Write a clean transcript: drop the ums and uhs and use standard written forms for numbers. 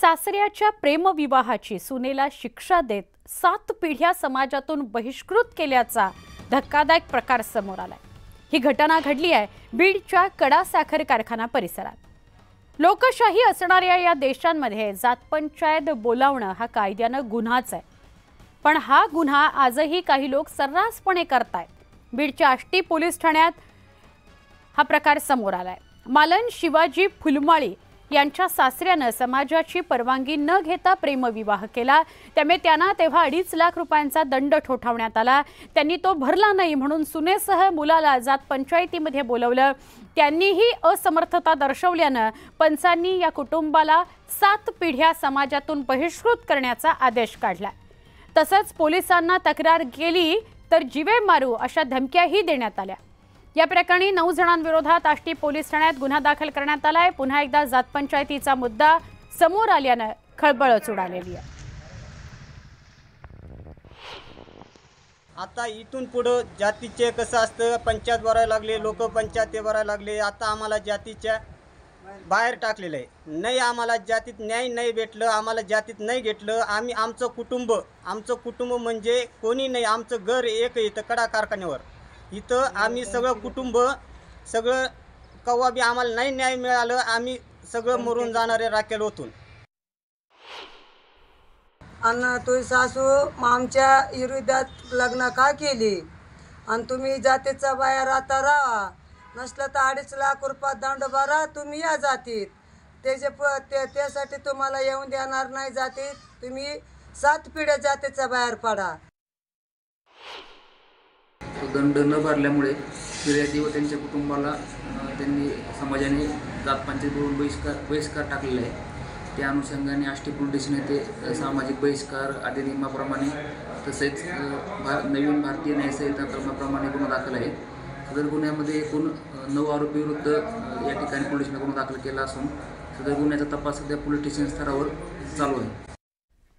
सासऱ्याच्या प्रेमविवाहाची सुनेला शिक्षा देत 7 पिढ्या समाजातून बहिष्कृत केल्याचा धक्कादायक प्रकार समोर आलाय। ही घटना घडली आहे बीडच्या कडा साखर कारखाना परिसरात। लोकशाही असणाऱ्या या देशांमध्ये जात पंचायत बोलावणं हा कायद्यानं गुन्हाच आहे, पण हा गुन्हा आजही काही लोक सर्रासपणे करतायत। बीडच्या आष्टी पोलीस ठाण्यात हा प्रकार समोर आलाय। मालन शिवाजी फुलमाळी यांच्या सासऱ्यानं समाजाची परवानगी न घेता प्रेमविवाह केला, त्यामुळे त्यांना तेव्हा 2.5 लाख रुपयांचा दंड ठोठावण्यात आला। त्यांनी तो भरला नाही म्हणून सुनेसह मुलाला जात पंचायतीमध्ये बोलवलं। त्यांनीही असमर्थता दर्शवल्यानं पंचांनी या कुटुंबाला 7 पिढ्या समाजातून बहिष्कृत करण्याचा आदेश काढला। तसंच पोलिसांना तक्रार केली तर जीवे मारू अशा धमक्याही देण्यात आल्या। या प्रकरणी 9 जणांविरोधात आष्टी पोलीस ठाण्यात गुन्हा दाखल करण्यात आलाय। पुन्हा एकदा जात पंचायतीचा मुद्दा समोर आल्यानं खळबळच उडालेली आहे। आता इथून पुढे जातीचे कसं असतं, पंचायत भरायला लागले, लोक पंचायत भरायला लागले। आता आम्हाला जातीच्या बाहेर टाकलेलं आहे। नाही आम्हाला जातीत न्याय नाही भेटलं, आम्हाला जातीत नाही घेतलं। आम्ही आमचं कुटुंब म्हणजे कोणी नाही, आमचं घर एक इथं कडा कारखान्यावर। इथं आम्ही सगळं कुटुंब सगळं कवा बी आम्हाला नाही न्याय मिळालं, आम्ही सगळं मरून जाणारे राखेल होतून। आणि तुझी सासू आमच्या विरोधात लग्न का केली आणि तुम्ही जातीचा बाहेर आता राहा, नसलं तर 2.5 लाख रुपये दंड भरा, तुम्ही या जातीत। त्यासाठी तुम्हाला येऊन देणार नाही जातीत, तुम्ही 7 पिढ्या जातीचा बाहेर पडा। दंड न भरल्यामुळे फिर्यादी व त्यांच्या कुटुंबाला त्यांनी समाजाने जात पंचायत बोलून बहिष्कार टाकलेला आहे। त्या अनुषंगाने आष्टी पोलीस स्टेशन येथे सामाजिक बहिष्कार अधिनियमाप्रमाणे तसेच नवीन भारतीय न्यायसंहिता कलमाप्रमाणे गुन्हा दाखल आहे। सदर गुन्ह्यामध्ये एकूण 9 आरोपी विरुद्ध या ठिकाणी पोलिसांनी गुन्हा दाखल केला असून सदर गुन्ह्याचा तपास सध्या पोलीस स्टेशन स्तरावर चालू आहे।